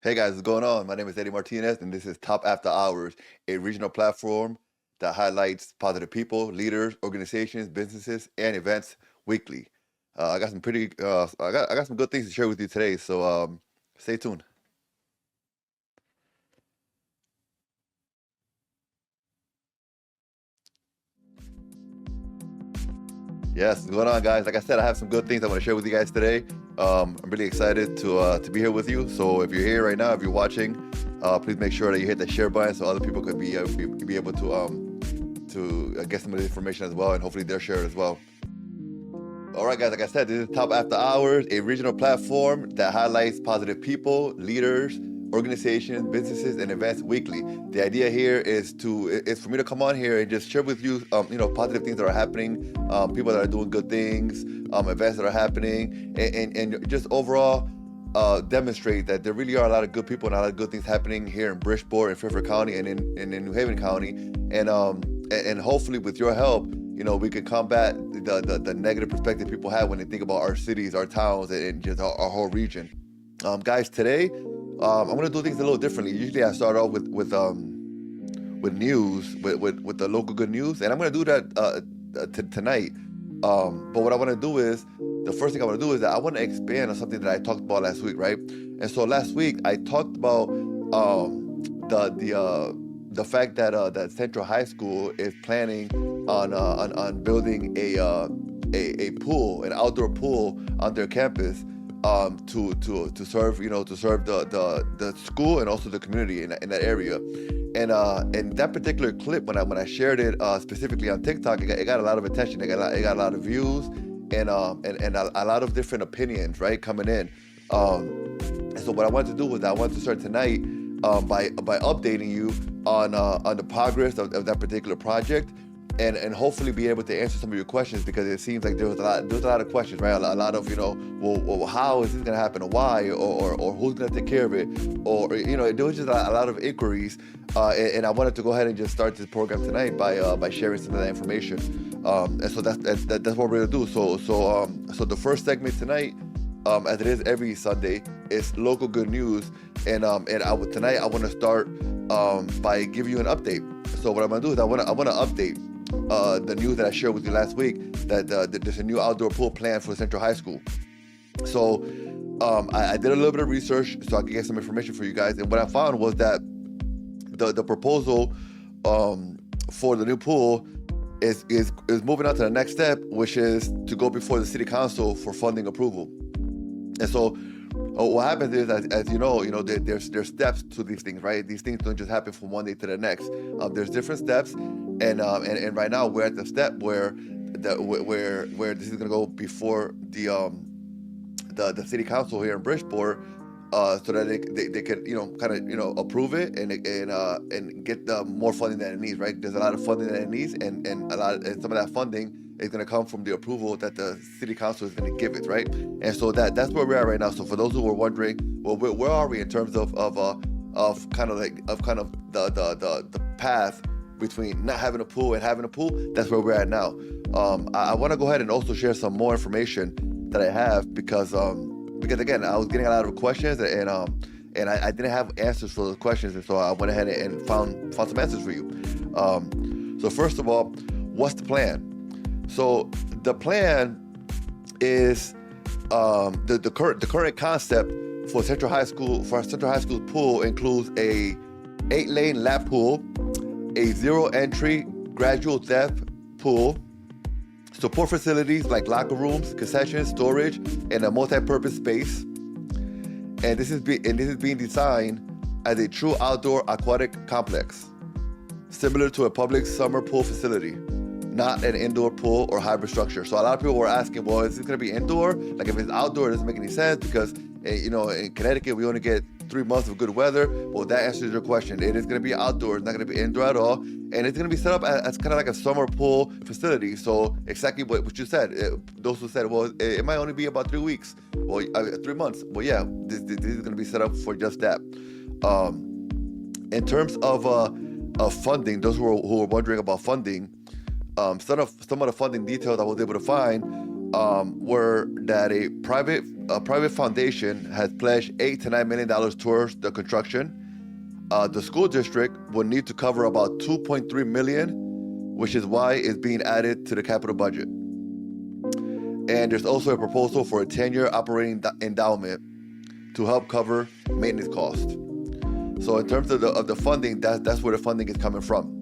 Hey guys, what's going on? My name is Eddie Martinez, and this is Top After Hours, a regional platform that highlights positive people, leaders, organizations, businesses, and events weekly. I got some good things to share with you today, so stay tuned. Yes, what's going on, guys? Like I said, I have some good things I want to share with you guys today. I'm really excited to be here with you. So if you're here right now, if you're watching, please make sure that you hit the share button so other people could be able to get some of the information as well, and hopefully they're shared as well. All right, guys, like I said, this is Top After Hours, a regional platform that highlights positive people, leaders, organizations, businesses, and events weekly. The idea here is for me to come on here and just share with you, positive things that are happening, people that are doing good things, events that are happening, and just overall demonstrate that there really are a lot of good people and a lot of good things happening here in Bridgeport and Fairfield County and in New Haven County, and hopefully with your help, we can combat the negative perspective people have when they think about our cities, our towns, and just our whole region. Guys, today I'm gonna do things a little differently. Usually, I start off with news, with the local good news, and I'm gonna do that tonight. But what I want to do is the first thing I want to do is that I want to expand on something that I talked about last week, right? And so last week I talked about the fact that Central High School is planning on building a pool, an outdoor pool on their campus, to serve the school and also the community in that area. And that particular clip, when I shared it specifically on TikTok, it got a lot of attention. It got a lot of views, and a lot of different opinions, right, coming in. And so what I wanted to do was I wanted to start tonight by updating you on the progress of that particular project, and hopefully be able to answer some of your questions, because it seems like there was a lot of questions, right? A lot of, well, how is this going to happen, or why, or who's going to take care of it, or there was just a lot of inquiries, and I wanted to go ahead and just start this program tonight by sharing some of that information, and so that's what we're gonna do. So the first segment tonight, as it is every Sunday, is local good news, and tonight I want to start by giving you an update. So what I'm gonna do is I want to update the news that I shared with you last week, that there's a new outdoor pool planned for Central High School. So I did a little bit of research so I could get some information for you guys, and what I found was that the proposal for the new pool is moving on to the next step, which is to go before the city council for funding approval. And so what happens is, as you know, there's steps to these things, right? These things don't just happen from one day to the next. There's different steps, and right now we're at the step where this is gonna go before the city council here in Bridgeport, so that they can kind of approve it and get the more funding that it needs, right? There's a lot of funding that it needs, and some of that funding is going to come from the approval that the city council is going to give it, right? And so that's where we're at right now. So for those who were wondering, well, where are we in terms of kind of the path between not having a pool and having a pool? That's where we're at now. I want to go ahead and also share some more information that I have, because again, I was getting a lot of questions, and I didn't have answers for those questions, and so I went ahead and found some answers for you. So first of all, what's the plan? So the plan is the current concept for Central High School, for our Central High School pool, includes a 8-lane lap pool, a 0-entry gradual depth pool, support facilities like locker rooms, concessions, storage, and a multi-purpose space. And this is being designed as a true outdoor aquatic complex, similar to a public summer pool facility, not an indoor pool or hybrid structure. So a lot of people were asking, well, is this going to be indoor? Like, if it's outdoor, it doesn't make any sense, because in Connecticut we only get 3 months of good weather. Well, that answers your question. It is going to be outdoor. It's not going to be indoor at all, and it's going to be set up as kind of like a summer pool facility. So exactly what you said. Those who said, well, it might only be about 3 weeks, well, 3 months. Well, yeah, this is going to be set up for just that. In terms of funding, those who were wondering about funding, some of the funding details I was able to find were that a private a private foundation has pledged $8 to $9 million towards the construction. The school district will need to cover about $2.3 million, which is why it's being added to the capital budget. And there's also a proposal for a 10-year operating endowment to help cover maintenance costs. So in terms of the funding, that's where the funding is coming from.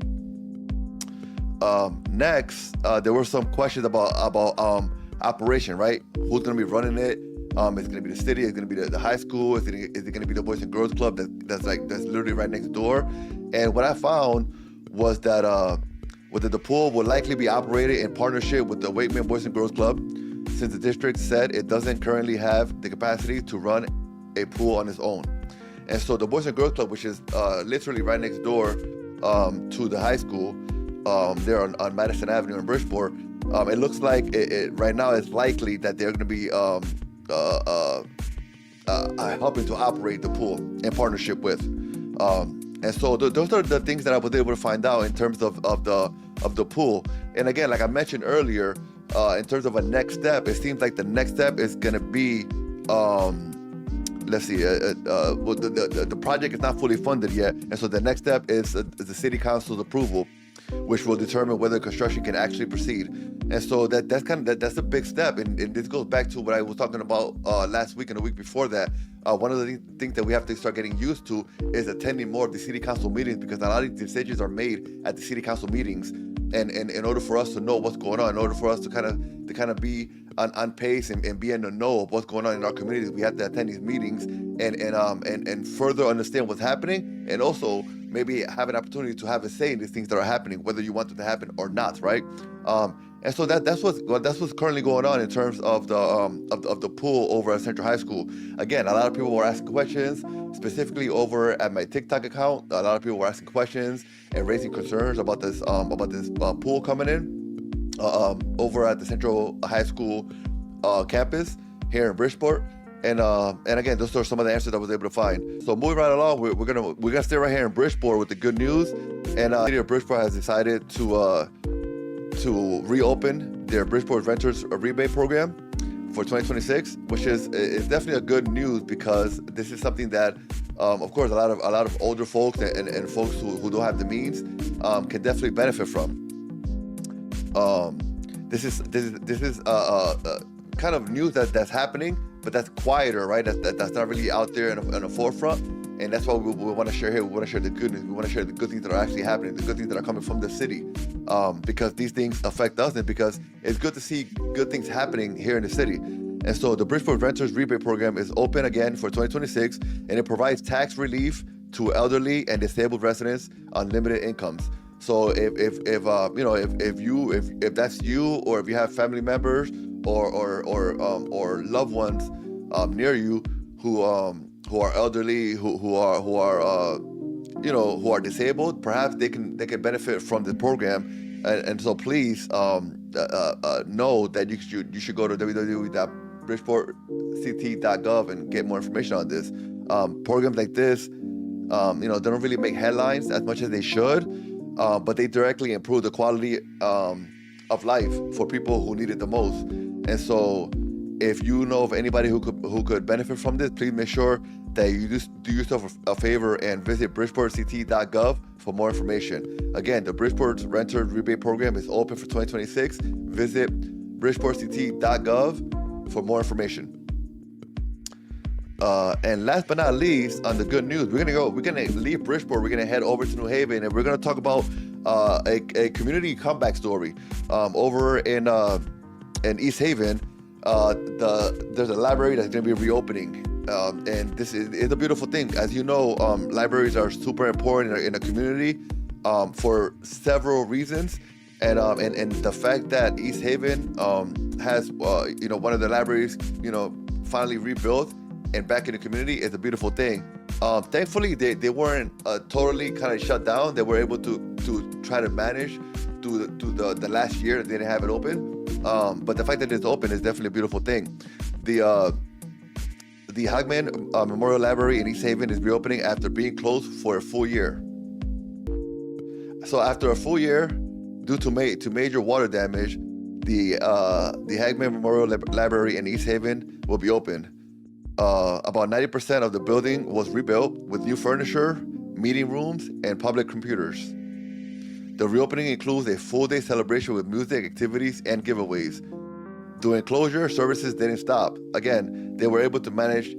Next, there were some questions about operation, right? Who's going to be running it? It's going to be the city. It's going to be the high school. Is it going to be the Boys and Girls Club? That's literally right next door. And what I found was that the pool will likely be operated in partnership with the Wakeman Boys and Girls Club, since the district said it doesn't currently have the capacity to run a pool on its own. And so the Boys and Girls Club, which is literally right next door to the high school, there on Madison Avenue in Bridgeport, it looks like right now it's likely that they're going to be helping to operate the pool in partnership with. And so those are the things that I was able to find out in terms of the pool. And again, like I mentioned earlier, in terms of a next step, it seems like the next step is going to be, the project is not fully funded yet. And so the next step is the city council's approval, which will determine whether construction can actually proceed. And so that's a big step. And this goes back to what I was talking about last week and the week before that. One of the things that we have to start getting used to is attending more of the city council meetings, because a lot of these decisions are made at the city council meetings. And in order for us to know what's going on, in order for us to kind of be on pace and be in the know of what's going on in our communities, we have to attend these meetings and further understand what's happening, and also maybe have an opportunity to have a say in these things that are happening, whether you want it to happen or not, right? And so that's what's currently going on in terms of the pool over at Central High School. Again, a lot of people were asking questions, specifically over at my TikTok account. A lot of people were asking questions and raising concerns about this pool coming in over at the Central High School campus here in Bridgeport. And again, those are some of the answers I was able to find. So moving right along, we're gonna stay right here in Bridgeport with the good news. And the city of Bridgeport has decided to reopen their Bridgeport Renters Rebate Program for 2026, which is definitely a good news, because this is something that, of course, a lot of older folks and folks who don't have the means can definitely benefit from. This is kind of news that's happening, but that's quieter, right? That's not really out there in the forefront. And that's why we want to share here. We want to share the good news. We want to share the good things that are actually happening, the good things that are coming from the city, because these things affect us, and because it's good to see good things happening here in the city. And so the Bridgeport Renters Rebate Program is open again for 2026, and it provides tax relief to elderly and disabled residents on limited incomes. So if that's you, or if you have family members or loved ones near you who are elderly, who are disabled, perhaps they can benefit from the program. And so please know that you should go to www.bridgeportct.gov and get more information on this. Programs like this, they don't really make headlines as much as they should, but they directly improve the quality of life for people who need it the most. And so, if you know of anybody who could benefit from this, please make sure that you just do yourself a favor and visit bridgeportct.gov for more information. Again, the Bridgeport Renter Rebate Program is open for 2026. Visit bridgeportct.gov for more information. And last but not least, on the good news, we're gonna leave Bridgeport. We're gonna head over to New Haven, and we're gonna talk about a community comeback story over in East Haven. There's a library that's going to be reopening, and this is a beautiful thing. As you know, libraries are super important in a community for several reasons, and the fact that East Haven has one of the libraries finally rebuilt and back in the community is a beautiful thing. Thankfully, they weren't totally kind of shut down. They were able to try to manage through the last year that they didn't have it open. But the fact that it's open is definitely a beautiful thing. The Hagaman Memorial Library in East Haven is reopening after being closed for a full year. So after a full year, due to major water damage, the Hagaman Memorial Library in East Haven will be open. About 90% of the building was rebuilt with new furniture, meeting rooms, and public computers. The reopening includes a full-day celebration with music, activities, and giveaways. During closure, services didn't stop. Again, they were able to manage,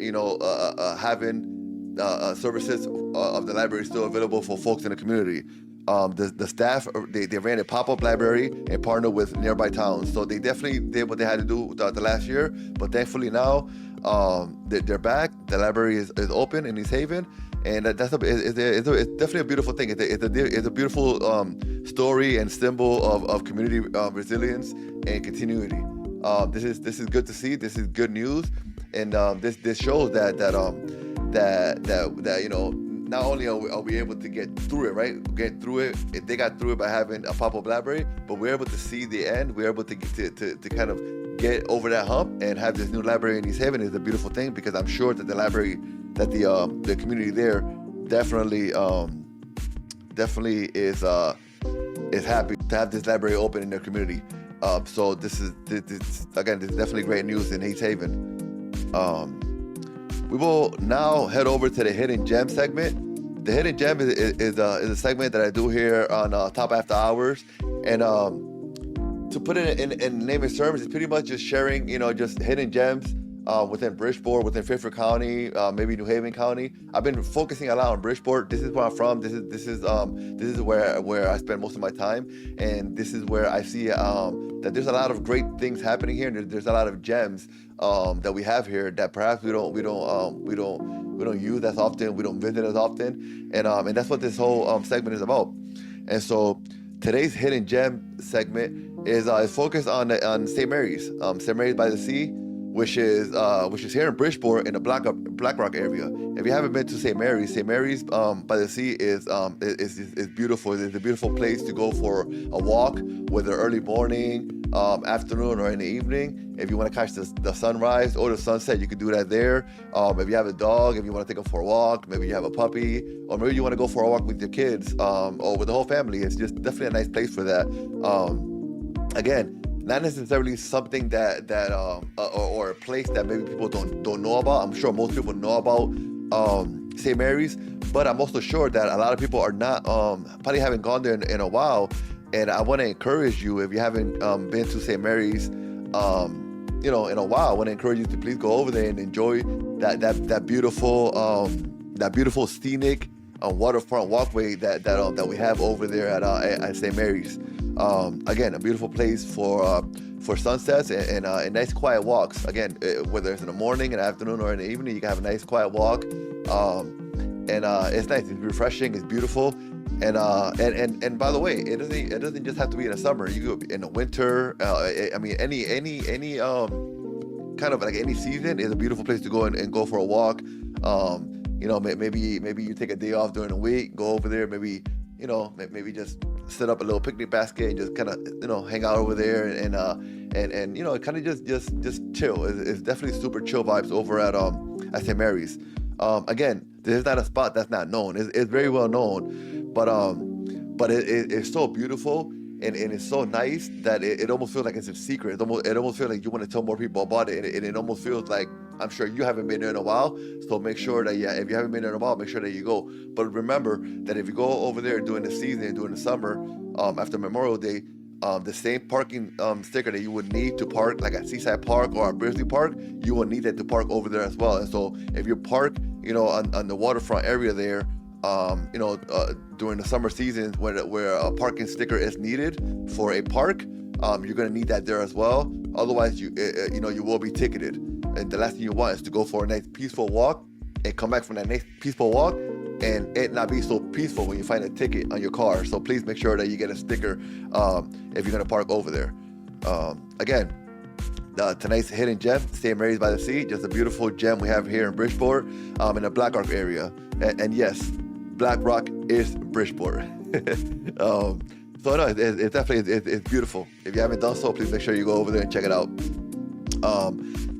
having services of the library still available for folks in the community. The staff, they ran a pop-up library and partnered with nearby towns. So they definitely did what they had to do the last year. But thankfully now, they're back. The library is open in East Haven. And it's definitely a beautiful thing. It's a beautiful story and symbol of community resilience and continuity. This is good to see. This is good news, and this shows that not only are we able to get through it, right? Get through it. They got through it by having a pop-up library, but we're able to see the end. We're able to kind of get over that hump and have this new library in East Haven is a beautiful thing, because I'm sure that the library, that the community there definitely is happy to have this library open in their community. So this is definitely great news in East Haven. We will now head over to the Hidden Gem segment. The Hidden Gem is a segment that I do here on Top After Hours, and to put it in layman's terms, it's pretty much just sharing, just hidden gems within Bridgeport, within Fairfield County, maybe New Haven County. I've been focusing a lot on Bridgeport. This is where I'm from. This is where I spend most of my time, and this is where I see that there's a lot of great things happening here. And there's a lot of gems that we have here that perhaps we don't use as often. We don't visit as often, and that's what this whole segment is about. And so today's Hidden Gem segment is focused on St. Mary's, St. Mary's by the Sea, which is here in Bridgeport in the Black Rock area. If you haven't been to St. Mary's by the Sea is beautiful. It's a beautiful place to go for a walk, whether early morning, afternoon, or in the evening. If you want to catch the sunrise or the sunset, you can do that there. If you have a dog, if you want to take them for a walk, maybe you have a puppy, or maybe you want to go for a walk with your kids, or with the whole family, it's just definitely a nice place for that. Again, not necessarily something that or a place that maybe people don't know about. I'm sure most people know about St. Mary's, but I'm also sure that a lot of people are not probably haven't gone there in a while. And I want to encourage you, if you haven't been to St. Mary's in a while, I want to encourage you to please go over there and enjoy that beautiful scenic waterfront walkway that we have over there at St. Mary's. Again, a beautiful place for sunsets and nice quiet walks. Again, whether it's in the morning, in the afternoon, or in the evening, you can have a nice quiet walk. And it's nice, it's refreshing, it's beautiful. And by the way, it doesn't just have to be in the summer. You could be in the winter. Any kind of like any season is a beautiful place to go and go for a walk. Maybe you take a day off during the week, go over there, maybe just set up a little picnic basket and just kind of hang out over there and kind of just chill. It's definitely super chill vibes over at St. Mary's. Again, this is not a spot that's not known. It's very well known, but it's so beautiful and it's so nice that it almost feels like it's a secret. It almost feels like you want to tell more people about it, and it almost feels like, I'm sure you haven't been there in a while, so make sure that, if you haven't been there in a while, make sure that you go. But remember that if you go over there during the season, during the summer, after Memorial Day, the same parking sticker that you would need to park like at Seaside Park or at Brisley Park, you will need that to park over there as well. And so if you park, on the waterfront area there, during the summer season where a parking sticker is needed for a park, you're going to need that there as well. Otherwise, you will be ticketed. And the last thing you want is to go for a nice peaceful walk and come back from that nice peaceful walk and it not be so peaceful when you find a ticket on your car. So please make sure that you get a sticker if you're going to park over there. Again, tonight's Hidden Gem, St. Mary's by the Sea, just a beautiful gem we have here in Bridgeport, in the Black Rock area. And yes, Black Rock is Bridgeport. So no, it's definitely it's beautiful. If you haven't done so, please make sure you go over there and check it out.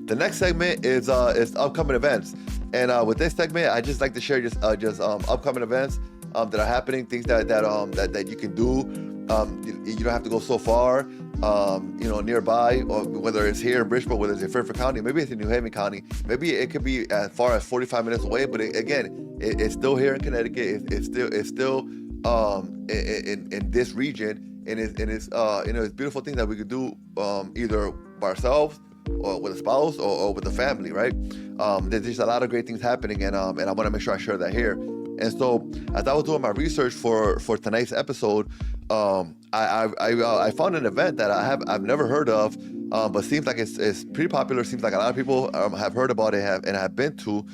The next segment is upcoming events, and with this segment, I just like to share just upcoming events that are happening, things that you can do. You don't have to go so far. nearby, or whether it's here in Bridgeport, whether it's in Fairfield County, maybe it's in New Haven County, maybe it could be as far as 45 minutes away. But it's still here in Connecticut. It's still in this region, and it's a beautiful thing that we could do either by ourselves or with a spouse or with a family, right? There's just a lot of great things happening, and I want to make sure I share that here. And so, as I was doing my research for tonight's episode, I found an event that I've never heard of, but seems like it's pretty popular. Seems like a lot of people have heard about it and have been to.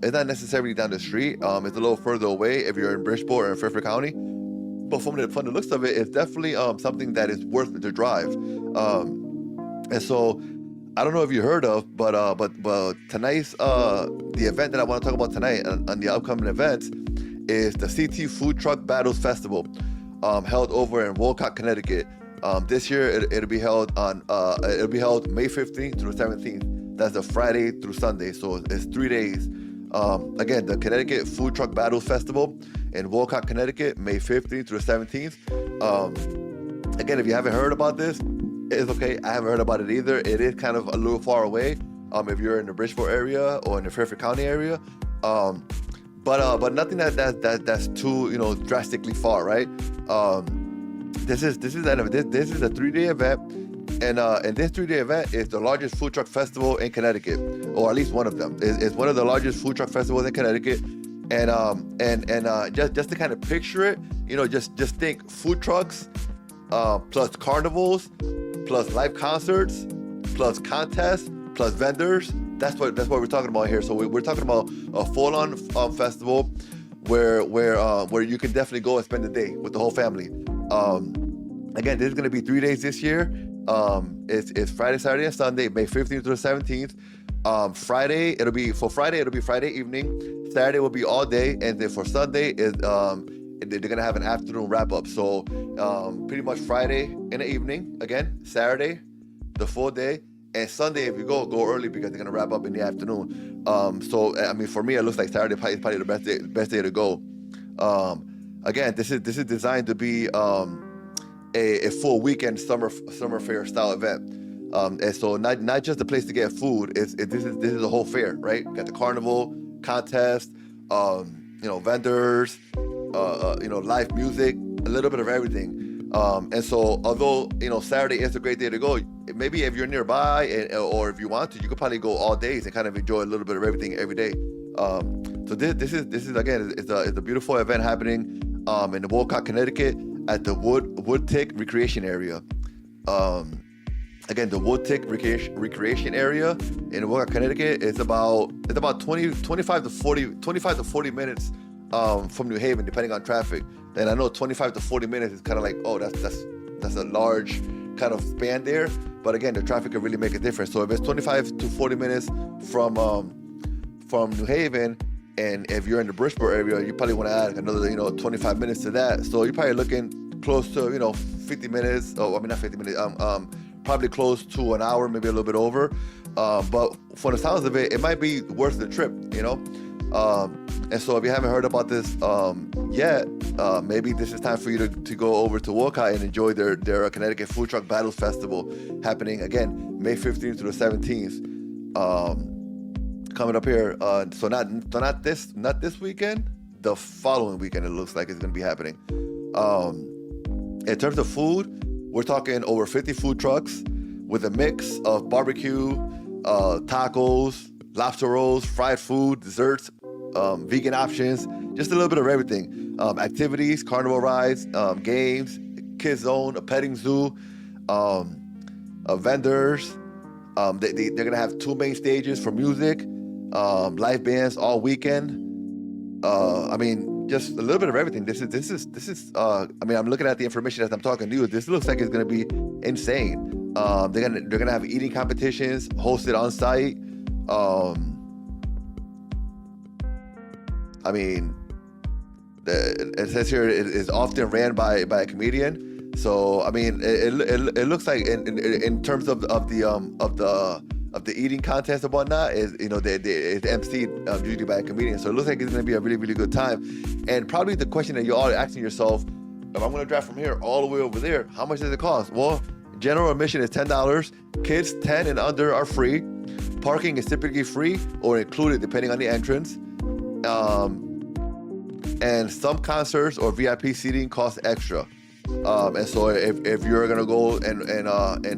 It's not necessarily down the street. It's a little further away if you're in Bridgeport or in Fairfield County. But from the looks of it, it's definitely something that is worth the drive. And so, I don't know if you heard of, but tonight's the event that I want to talk about tonight on the upcoming events is the CT Food Truck Battles Festival, held over in Wolcott, Connecticut. This year it'll be held May 15th through 17th. That's the Friday through Sunday, so it's 3 days. Again, the Connecticut Food Truck Battles Festival in Wolcott, Connecticut, May 15th through 17th. Again, if you haven't heard about this, it's okay. I haven't heard about it either. It is kind of a little far away. If you're in the Bridgeport area or in the Fairfield County area, but nothing that's too drastically far, right? This is a 3-day event, and this 3-day event is the largest food truck festival in Connecticut, or at least one of them. It's one of the largest food truck festivals in Connecticut, and just to kind of picture it, just think food trucks, plus carnivals, plus live concerts, plus contests, plus vendors. That's what we're talking about here. So we're talking about a full-on festival where you can definitely go and spend the day with the whole family. Again, this is going to be 3 days this year. It's Friday, Saturday, and Sunday, May 15th through the 17th. Friday it'll be Friday evening. Saturday will be all day, and then for Sunday they're gonna have an afternoon wrap up. So pretty much Friday in the evening, again Saturday the full day, and Sunday if you go early because they're gonna wrap up in the afternoon. So I mean, for me it looks like Saturday is probably the best day to go. Again, this is designed to be a full weekend summer fair style event. And so not just a place to get food. This is a whole fair, right? You got the carnival, contest, vendors, live music, a little bit of everything. And so although Saturday is a great day to go, maybe if you're nearby or if you want to, you could probably go all days and kind of enjoy a little bit of everything every day. So this is again, it's a beautiful event happening in the Wolcott, Connecticut, at the Woodtick Recreation Area. Again, the Woodtick Recreation Area in Wolcott, Connecticut is about 25 to 40 minutes from New Haven, depending on traffic. And I know 25 to 40 minutes is kind of like, oh, that's a large kind of span there. But again, the traffic can really make a difference. So if it's 25 to 40 minutes from New Haven, and if you're in the Bridgeport area, you probably want to add another 25 minutes to that. So you're probably looking close to 50 minutes. Oh, I mean not 50 minutes. Probably close to an hour, maybe a little bit over. But from the sounds of it, it might be worth the trip, And so if you haven't heard about this yet, maybe this is time for you to go over to Wolcott and enjoy their Connecticut Food Truck Battles Festival, happening again May 15th through the 17th. Coming up here, so not this weekend, the following weekend it looks like it's going to be happening. In terms of food, we're talking over 50 food trucks with a mix of barbecue, tacos, lobster rolls, fried food, desserts, vegan options, just a little bit of everything. Activities, carnival rides, games, kids zone, a petting zoo, vendors. They're gonna have 2 main stages for music, live bands all weekend. I mean, just a little bit of everything. This is. I mean, I'm looking at the information as I'm talking to you. This looks like it's gonna be insane. They're gonna have eating competitions hosted on site. I mean, it says here it is often ran by a comedian. So I mean, it looks like in terms of the eating contest and whatnot, it's emceed usually by a comedian. So it looks like it's going to be a really, really good time. And probably the question that you're all asking yourself, if I'm going to drive from here all the way over there, how much does it cost? Well, General admission is $10. Kids 10 and under are free. Parking is typically free or included depending on the entrance. And some concerts or VIP seating cost extra. And so if you're gonna go and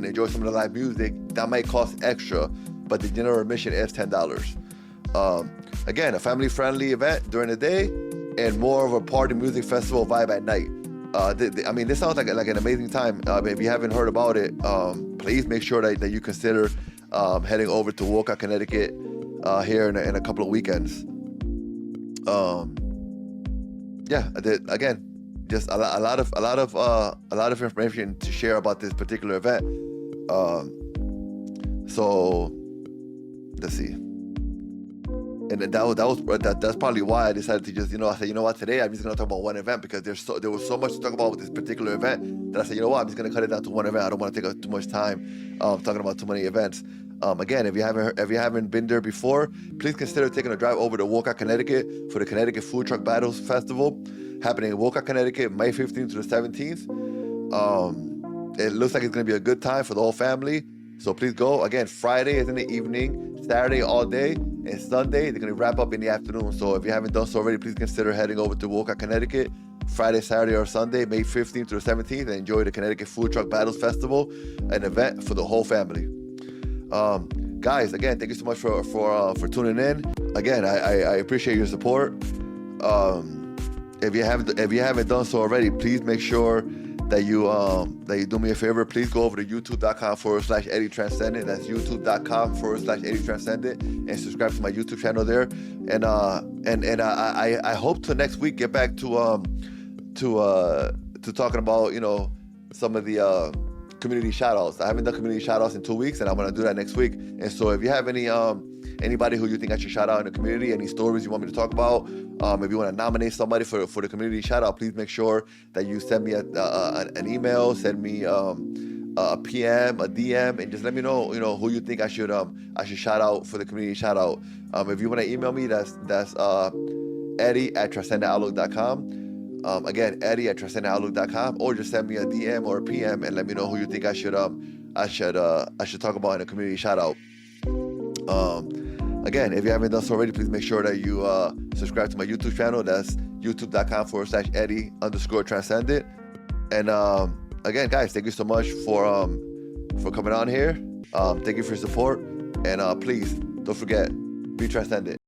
enjoy some of the live music, that might cost extra, but the general admission is $10. Again, a family-friendly event during the day and more of a party music festival vibe at night. I mean, this sounds like an amazing time. If you haven't heard about it, please make sure that you consider heading over to Wolcott, Connecticut here in a couple of weekends. Again, just a lot of information to share about this particular event. So let's see. And that's probably why I decided to just, I said, today I'm just gonna talk about one event, because there was so much to talk about with this particular event that I said, I'm just gonna cut it down to one event. I don't want to take up too much time talking about too many events. Again, if you haven't been there before, please consider taking a drive over to Wolcott, Connecticut for the Connecticut Food Truck Battles Festival, happening in Wolcott, Connecticut, May 15th to the 17th. It looks like it's gonna be a good time for the whole family. So please go. Again, Friday is in the evening, Saturday all day, and Sunday they're gonna wrap up in the afternoon. So if you haven't done so already, please consider heading over to Wolcott, Connecticut, Friday, Saturday, or Sunday, May 15th to the 17th, and enjoy the Connecticut Food Truck Battles Festival, an event for the whole family. Guys, again, thank you so much for tuning in. Again, I appreciate your support. If you haven't done so already, please make sure that you do me a favor. Please go over to youtube.com/Eddie Tranzcendent. That's youtube.com/Eddie Tranzcendent, and subscribe to my YouTube channel there. And I hope to next week get back to talking about some of the community shout-outs. I haven't done community shout-outs in 2 weeks, and I'm gonna do that next week. And so if you have anybody who you think I should shout out in the community, any stories you want me to talk about, if you want to nominate somebody for the community shout out, please make sure that you send me an email, send me a PM, a DM, and just let me know who you think I should shout out for the community shout out. If you want to email me, that's Eddie@transcendentoutlook.com. Again, Eddie@transcendentoutlook.com, or just send me a DM or a PM and let me know who you think I should talk about in a community shout out. Again, if you haven't done so already, please make sure that you subscribe to my YouTube channel. That's youtube.com/Eddie_Tranzcendent. And again, guys, thank you so much for coming on here. Thank you for your support, and please don't forget, be transcendent.